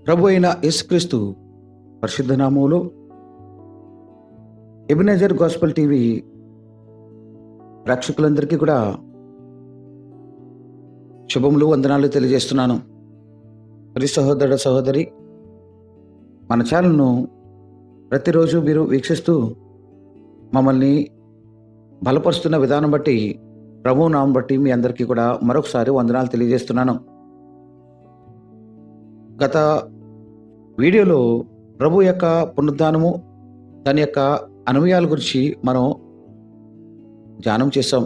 ప్రభు అయిన యేసుక్రీస్తు పరిశుద్ధ నామములో ఎబినేజర్ గాస్పెల్ టీవీ ప్రేక్షకులందరికీ కూడా శుభములు, వందనాలు తెలియజేస్తున్నాను. ప్రియ సహోదర సహోదరి, మన ఛానల్ను ప్రతిరోజు మీరు వీక్షిస్తూ మమ్మల్ని బలపరుస్తున్న విధానం బట్టి, ప్రభువు నామం బట్టి మీ అందరికీ కూడా మరొకసారి వందనాలు తెలియజేస్తున్నాను. గత వీడియోలో ప్రభు యొక్క పునరుద్ధానము, దాని యొక్క అనుభవాల గురించి మనం ధ్యానం చేశాం.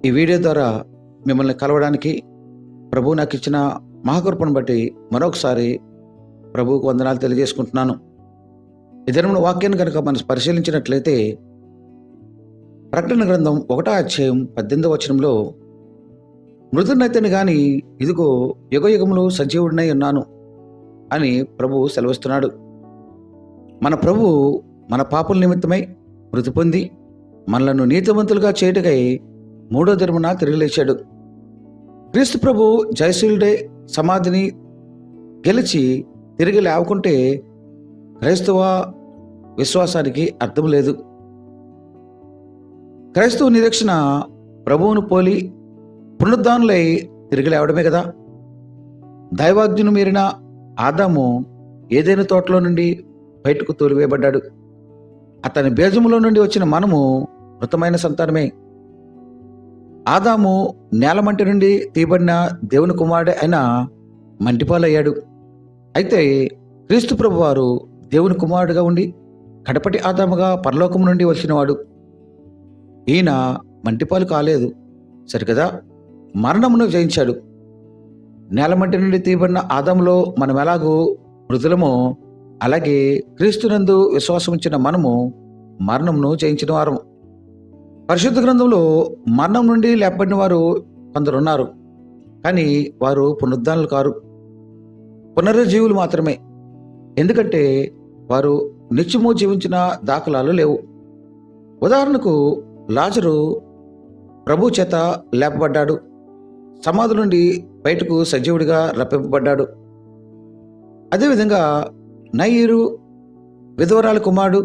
ఈ వీడియో ద్వారా మిమ్మల్ని కలవడానికి ప్రభు నాకు ఇచ్చిన మహాకృపను బట్టి మరొకసారి ప్రభువుకు వందనాలు తెలియజేసుకుంటున్నాను. ఈ దినమున వాక్యాన్ని కనుక మనం పరిశీలించినట్లయితే, ప్రకటన గ్రంథం 1వ అధ్యాయం 18వ వచనంలో, మృతునైతేనే గాని ఇదిగో యుగయుగములు సజీవుడినై ఉన్నాను అని ప్రభు సెలవిస్తున్నాడు. మన ప్రభు మన పాపుల నిమిత్తమై మృతి పొంది మనలను నీతిమంతులుగా చేయుటకై 3వ దినమున తిరిగి లేచాడు. క్రీస్తు ప్రభు జయశీలుడే సమాధిని గెలిచి తిరిగి లేవకుంటే క్రైస్తవ విశ్వాసానికి అర్థం లేదు. క్రైస్తవ నిరీక్షణ ప్రభువును పోలి పునరుద్ధానులై తిరిగి లేవడమే కదా. దైవాజ్ఞను మీరిన ఆదాము ఏదైనా తోటలో నుండి బయటకు తోలివేయబడ్డాడు. అతని బీజములో నుండి వచ్చిన మనము మృతమైన సంతానమే. ఆదాము నేలమంటి నుండి తీయబడిన దేవుని కుమారుడే అయిన మంటిపాలయ్యాడు. అయితే క్రీస్తు ప్రభు వారు దేవుని కుమారుడుగా ఉండి కడపటి ఆదాముగా పరలోకము నుండి వచ్చినవాడు. ఈయన మంటిపాలు కాలేదు సరికదా, మరణమును జయించాడు. నేలమంటి నుండి తీయబడిన ఆదాములో మనం ఎలాగూ మృతులమో, అలాగే క్రీస్తునందు విశ్వాసం ఉంచిన మనము మరణమును జయించిన వారము. పరిశుద్ధ గ్రంథంలో మరణం నుండి లేపబడిన వారు కొందరున్నారు, కానీ వారు పునరుద్ధానులు కారు, పునరుజ్జీవులు మాత్రమే. ఎందుకంటే వారు నిత్యము జీవించిన దాఖలాలు లేవు. ఉదాహరణకు లాజరు ప్రభు చేత లేపబడ్డాడు, సమాధి నుండి బయటకు సజీవుడిగా రప్పింపబడ్డాడు. అదేవిధంగా నయీరు విధవరాల కుమారుడు,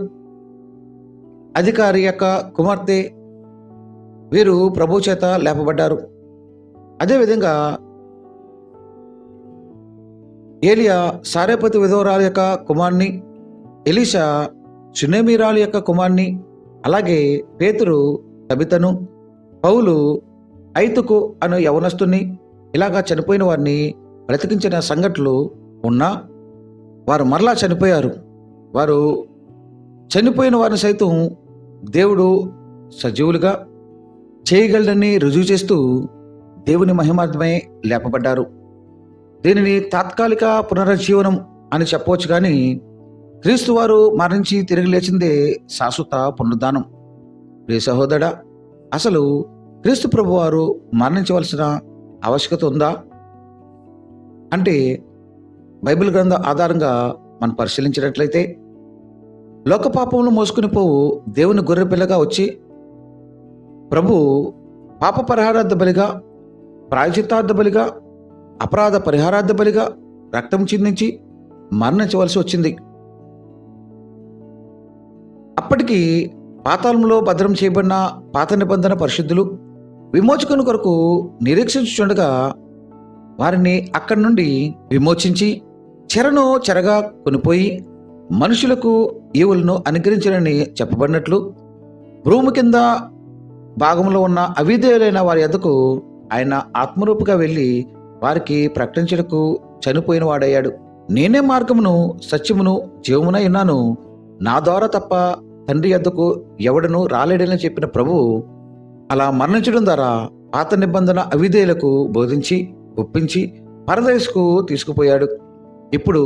అధికారి యొక్క కుమార్తె, వీరు ప్రభు చేత లేపబడ్డారు. అదేవిధంగా ఏలియా సారేపతి విధవరాల యొక్క కుమార్ని, ఎలీషా సునేమీరాలు యొక్క కుమార్ని, అలాగే పేతురు తబితను, పౌలు ఐతుకు అను యవనస్తుని, ఇలాగా చనిపోయిన వారిని బ్రతికించిన సంఘటనలు ఉన్నా వారు మరలా చనిపోయారు. వారు చనిపోయిన వారిని సైతం దేవుడు సజీవులుగా చేయగలడని రుజువు చేస్తూ దేవుని మహిమార్థమై లేపబడ్డారు. దీనిని తాత్కాలిక పునరుజ్జీవనం అని చెప్పవచ్చు, కానీ క్రీస్తు వారు మరణించి తిరిగి లేచిందే శాశ్వత పునరుద్ధానం. ప్రియ సహోదరా, అసలు క్రీస్తు ప్రభు వారు మరణించవలసిన ఆవశ్యకత ఉందా అంటే, బైబిల్ గ్రంథం ఆధారంగా మనం పరిశీలించినట్లయితే, లోక పాపములు మోసుకుని పోవు దేవుని గొర్రె పిల్లగా వచ్చి ప్రభు పాప పరిహారార్థ బలిగా, ప్రాయచిత్తార్థ బలిగా, అపరాధ పరిహారార్థ బలిగా రక్తం చిందించి మరణించవలసి వచ్చింది. అప్పటికి పాతాళంలో భద్రం చేయబడిన పాత నిబంధన పరిశుద్ధులు విమోచకుని కొరకు నిరీక్షించుండగా, వారిని అక్కడి నుండి విమోచించి చెరను చెరగా కొనిపోయి మనుషులకు ఈవులను అనుగ్రహించాలని చెప్పబడినట్లు, భూమి కింద భాగంలో ఉన్న అవిధేయులైన వారి యొద్దకు ఆయన ఆత్మరూపుగా వెళ్ళి వారికి ప్రకటించడకు చనిపోయిన వాడయ్యాడు. నేనే మార్గమును, సత్యమును, జీవమునై ఉన్నాను, నా ద్వారా తప్ప తండ్రి యొద్దకు ఎవడను రాలేడని చెప్పిన ప్రభువు అలా మరణించడం ద్వారా పాత నిబంధన అవిధేయులకు బోధించి ఒప్పించి పరదేశుకు తీసుకుపోయాడు. ఇప్పుడు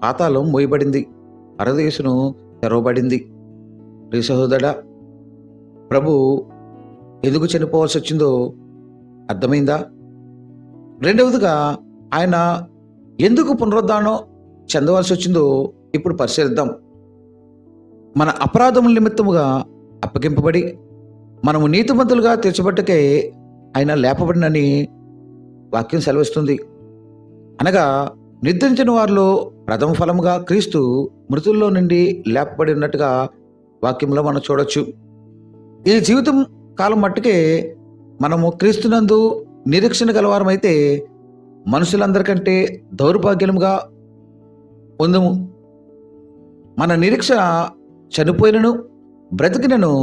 పాతాళం మోయబడింది, పరదేశును తెరవబడింది. ప్రియ సహోదరా, ప్రభు ఎందుకు చనిపోవాల్సి వచ్చిందో అర్థమైందా? రెండవదిగా ఆయన ఎందుకు పునరుద్ధానం చెందవలసి వచ్చిందో ఇప్పుడు పరిశీలిద్దాం. మన అపరాధముల నిమిత్తముగా అప్పగింపబడి మనము నీతిమంతులుగా తీర్చబట్టుకే ఆయన లేపబడినని వాక్యం సెలవిస్తుంది. అనగా నిద్రించిన వారిలో ప్రథమ ఫలముగా క్రీస్తు మృతుల్లో నుండి లేపబడి ఉన్నట్టుగా వాక్యంలో మనం చూడొచ్చు. ఈ జీవితం కాలం మట్టుకే మనము క్రీస్తునందు నిరీక్షణ గలవారమైతే మనుషులందరికంటే దౌర్భాగ్యముగా పొందము. మన నిరీక్షణ చనిపోయినను బ్రతికినను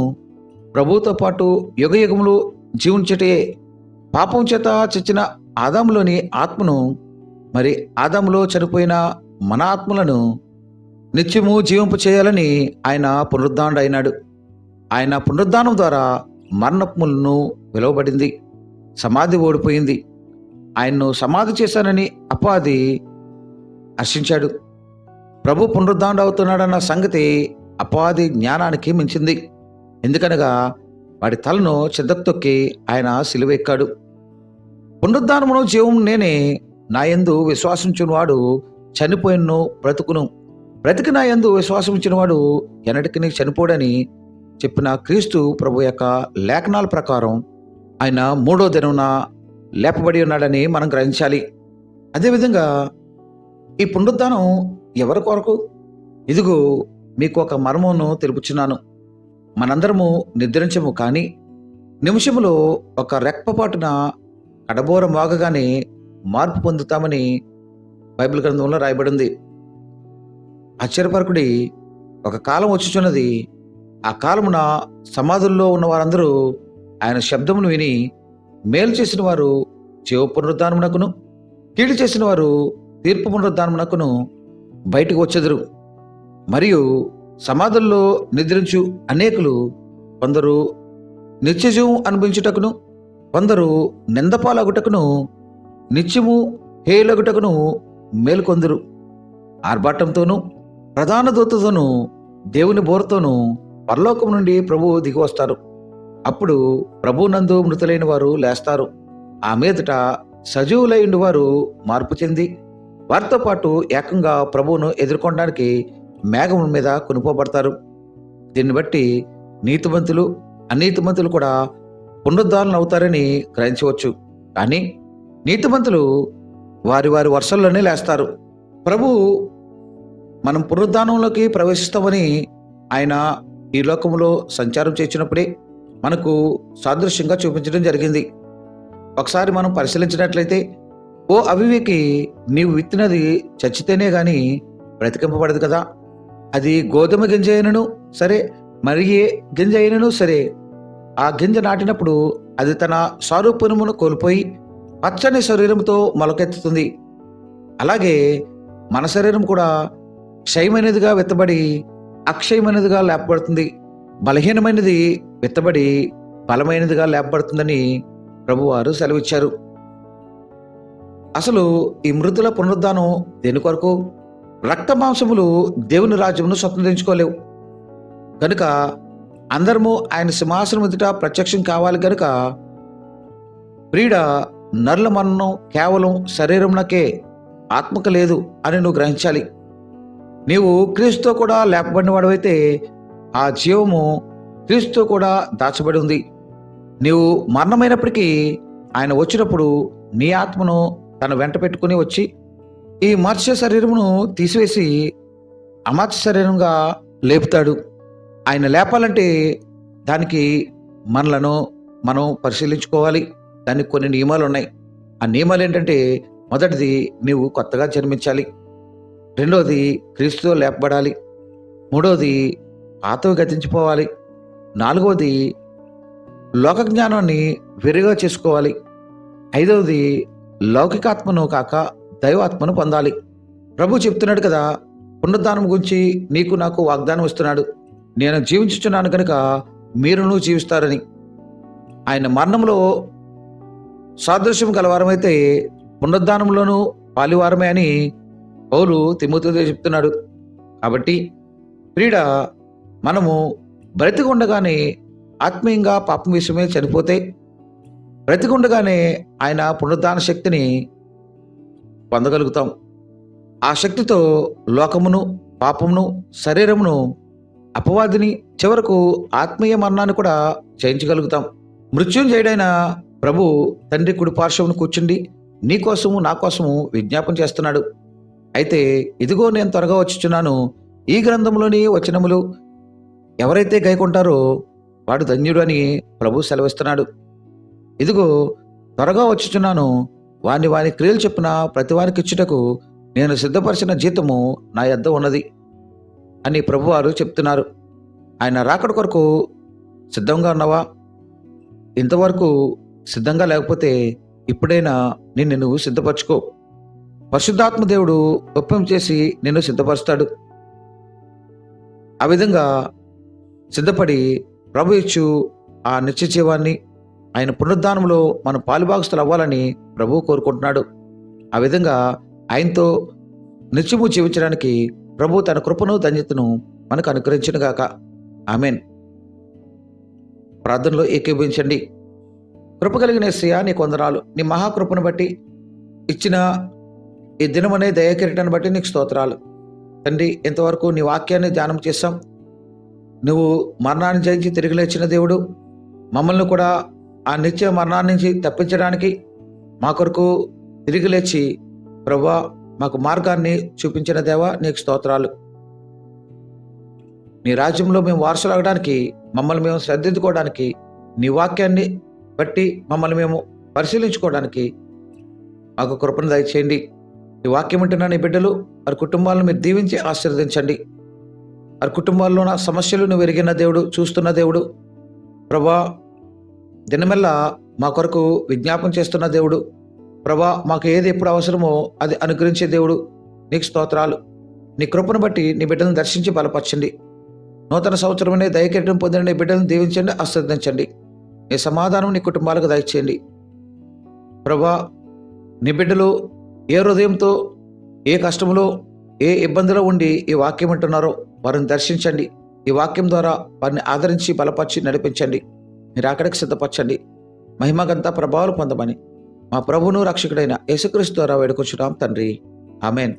ప్రభువుతో పాటు యుగయుగములు జీవించటే. పాపం చేత చచ్చిన ఆదాములోని ఆత్మను, మరి ఆదాములో చనిపోయిన మన ఆత్మలను నిత్యము జీవింపు చేయాలని ఆయన పునరుద్ధానుడు అయినాడు. ఆయన పునరుద్ధానం ద్వారా మరణములను విలువబడింది, సమాధి ఓడిపోయింది. ఆయన్ను సమాధి చేశానని అపవాది హర్షించాడు. ప్రభు పునరుద్ధానుడు అవుతున్నాడన్న సంగతి అపవాది జ్ఞానానికి మించింది. ఎందుకనగా వాడి తలను చెద్దకు ఆయన సిలువ ఎక్కాడు. పునరుద్ధానమును జీవము నేనే, నా యందు విశ్వాసించునివాడు చనిపోయినను బ్రతుకును, బ్రతికి నా యందు విశ్వాసించినవాడు ఎన్నటికీ చనిపోడని చెప్పిన క్రీస్తు ప్రభు యొక్క లేఖనాల ప్రకారం ఆయన 3వ దినమున లేపబడి ఉన్నాడని మనం గ్రహించాలి. అదేవిధంగా ఈ పునరుద్ధానం ఎవరి కొరకు? ఇదిగో మీకు ఒక మర్మమును తెలుపుచున్నాను. మనందరము నిద్రించము, కానీ నిమిషములో ఒక రెప్పపాటున కడబోర మోగగానే మార్పు పొందుతామని బైబిల్ గ్రంథంలో రాయబడింది. ఆశ్చర్యపరకుడి, ఒక కాలం వచ్చుచున్నది. ఆ కాలమున సమాధుల్లో ఉన్న వారందరూ ఆయన శబ్దమును విని మేలు చేసిన వారు జీవ పునరుద్ధానమునకును, కీడు చేసిన వారు తీర్పు పునరుద్ధానమునకును బయటకు వచ్చెదరు. మరియు సమాధుల్లో నిద్రించు అనేకులు కొందరు నిత్యజీవం అనుభవించుటకును, కొందరు నిందపాలగుటకును, నిత్యము హేయులగుటకును మేలుకొందురు. ఆర్భాటంతోనూ ప్రధాన దూతతోనూ దేవుని బోరతోనూ పరలోకం నుండి ప్రభువు దిగి వస్తారు. అప్పుడు ప్రభువునందు మృతులైన వారు లేస్తారు. ఆ మీదట సజీవులైన వారు మార్పు చెంది వారితో పాటు ఏకంగా ప్రభువును ఎదుర్కొనడానికి మేఘముల మీద కొనుక్కోబడతారు. దీన్ని బట్టి నీతిమంతులు అనీతిమంతులు కూడా పునరుద్ధారణ అవుతారని గ్రహించవచ్చు. కానీ నీతిమంతులు వారి వారి వరుసల్లోనే లేస్తారు. ప్రభు మనం పునరుద్ధానంలోకి ప్రవేశిస్తామని ఆయన ఈ లోకంలో సంచారం చేసినప్పుడే మనకు సాదృశ్యంగా చూపించడం జరిగింది. ఒకసారి మనం పరిశీలించినట్లయితే, ఓ అవివేకి, నీవు విత్తినది చచ్చితేనే గాని బ్రతికింపబడదు కదా. అది గోధుమ గింజ అయినను సరే, మరి ఏ గింజ అయినను సరే, ఆ గింజ నాటినప్పుడు అది తన స్వరూపమును కోల్పోయి పచ్చని శరీరంతో మొలకెత్తుతుంది. అలాగే మన శరీరం కూడా క్షయమైనదిగా విత్తబడి అక్షయమైనదిగా లేపబడుతుంది. బలహీనమైనది విత్తబడి బలమైనదిగా లేపబడుతుందని ప్రభువారు సెలవిచ్చారు. అసలు ఈ మృతుల పునరుద్ధానం దేని కొరకు? రక్త మాంసములు దేవుని రాజ్యమును స్వతంత్రించుకోలేవు కనుక అందరము ఆయన సింహాసనం ఎదుట ప్రత్యక్షం కావాలి కనుక ప్రియుడ, నరుల మరణం కేవలం శరీరంలోకే, ఆత్మకు లేదు అని నువ్వు గ్రహించాలి. నీవు క్రీస్తుతో కూడా లేపబడిన వాడవైతే ఆ జీవము క్రీస్తుతో కూడా దాచబడి ఉంది. నీవు మరణమైనప్పటికీ ఆయన వచ్చినప్పుడు నీ ఆత్మను తన వెంట పెట్టుకుని వచ్చి ఈ మర్త్య శరీరమును తీసివేసి అమర్త్య శరీరంగా లేపుతాడు. ఆయన లేపాలంటే దానికి మనలను మనం పరిశీలించుకోవాలి. దానికి కొన్ని నియమాలు ఉన్నాయి. ఆ నియమాలు ఏంటంటే, మొదటిది నీవు కొత్తగా జన్మించాలి, రెండోది క్రీస్తుతో లేపబడాలి, మూడోది పాతవి గతించిపోవాలి, నాలుగవది లోక జ్ఞానాన్ని విరిగా చేసుకోవాలి, ఐదవది లౌకికాత్మను కాక దైవాత్మను పొందాలి. ప్రభు చెప్తున్నాడు కదా, పునరుద్ధానం గురించి నీకు నాకు వాగ్దానం ఇస్తున్నాడు. నేను జీవించుచున్నాను కనుక మీరును జీవిస్తారని. ఆయన మరణంలో సాదృశ్యం గలవారమైతే పునరుద్ధానంలోనూ పాలివారమే అని పౌలు తిమోతితో చెప్తున్నాడు. కాబట్టి ప్రియుడ, మనము బ్రతికి ఉండగానే ఆత్మీయంగా పాపం విషయమే చనిపోతే బ్రతికి ఉండగానే ఆయన పునరుద్ధాన శక్తిని పొందగలుగుతాం. ఆ శక్తితో లోకమును, పాపమును, శరీరమును, అపవాదిని, చివరకు ఆత్మీయ మరణాన్ని కూడా జయించగలుగుతాం. మృత్యుంజయుడైన ప్రభు తండ్రి కుడి పార్శ్వమును కూర్చుండి నీ కోసము నా కోసము విజ్ఞాపన చేస్తున్నాడు. అయితే ఇదిగో నేను త్వరగా వచ్చుచున్నాను. ఈ గ్రంథంలోని వచనములు ఎవరైతే గైకొంటారో వాడు ధన్యుడు అని ప్రభు సెలవిస్తున్నాడు. ఇదిగో త్వరగా వచ్చుచున్నాను, వాని వాని క్రియలు చొప్పున ప్రతి వానికి ఇచ్చుటకు నేను సిద్ధపరిచిన జీతము నా యొద్ద ఉన్నది అని ప్రభువారు చెప్తున్నారు. ఆయన రాకడ కొరకు సిద్ధంగా ఉన్నావా? ఇంతవరకు సిద్ధంగా లేకపోతే ఇప్పుడైనా నిన్ను నువ్వు సిద్ధపరచుకో. పరిశుద్ధాత్మ దేవుడు ఒప్పందం చేసి నిన్ను సిద్ధపరుస్తాడు. ఆ విధంగా సిద్ధపడి ప్రభు ఇచ్చు ఆ నిత్య జీవాన్ని, ఆయన పునరుద్ధానంలో మనం పాలుభాగస్తులు అవ్వాలని ప్రభువు కోరుకుంటున్నాడు. ఆ విధంగా ఆయనతో నిత్యము జీవించడానికి ప్రభు తన కృపను ధన్యతను మనకు అనుగ్రహించునుగాక. ఆమేన్. ప్రార్థనలో ఏకీభవించండి. కృప కలిగిన యేసయ్యా, నీ కొందనాలు. నీ మహాకృపను బట్టి ఇచ్చిన ఈ దినమనే దయాకిరీటాన్ని బట్టి నీకు స్తోత్రాలు తండ్రి. ఇంతవరకు నీ వాక్యాన్ని ధ్యానం చేశాం. నువ్వు మరణాన్ని జయించి తిరిగి లేచిన దేవుడు, మమ్మల్ని కూడా ఆ నిత్య మరణాన్ని నుంచి తప్పించడానికి మా కొరకు తిరిగి లేచి ప్రభువా మాకు మార్గాన్ని చూపించిన దేవా, నీకు స్తోత్రాలు. నీ రాజ్యంలో మేము వారసులగడానికి, మమ్మల్ని మేము శ్రద్ధించుకోవడానికి, నీ వాక్యాన్ని బట్టి మమ్మల్ని మేము పరిశీలించుకోవడానికి మాకు కృపను దయచేయండి. ఈ వాక్యం వింటున్న నీ బిడ్డలు, వారి కుటుంబాలను మీరు దీవించి ఆశీర్వదించండి. వారి కుటుంబాల్లో నా సమస్యలు నువ్వు ఎరిగిన దేవుడు, చూస్తున్న దేవుడు ప్రభా. దినమెల్లా మా కొరకు విజ్ఞాపన చేస్తున్న దేవుడు ప్రభా. మాకు ఏది ఎప్పుడు అవసరమో అది అనుగ్రహించే దేవుడు, నీకు స్తోత్రాలు. నీ కృపను బట్టి నీ బిడ్డలను దర్శించి బలపరచండి. నూతన సంవత్సరమనే దయకిరీటం పొందిన నీ బిడ్డలను దీవించండి, ఆశీర్వదించండి. నీ సమాధానం నీ కుటుంబాలకు దయచేయండి ప్రభా. నీ బిడ్డలు ఏ హృదయంతో, ఏ కష్టములో, ఏ ఇబ్బందిలో ఉండి ఈ వాక్యం వింటున్నారో వారిని దర్శించండి. ఈ వాక్యం ద్వారా వారిని ఆదరించి బలపరిచి నడిపించండి. మీరు అక్కడికి సిద్ధపరచండి. మహిమగంతా ప్రభావాలు పొందమని మా ప్రభువును రక్షకుడైన యేసుక్రీస్తు ద్వారా వేడుకొచ్చున్నాం తండ్రి. ఆమేన్.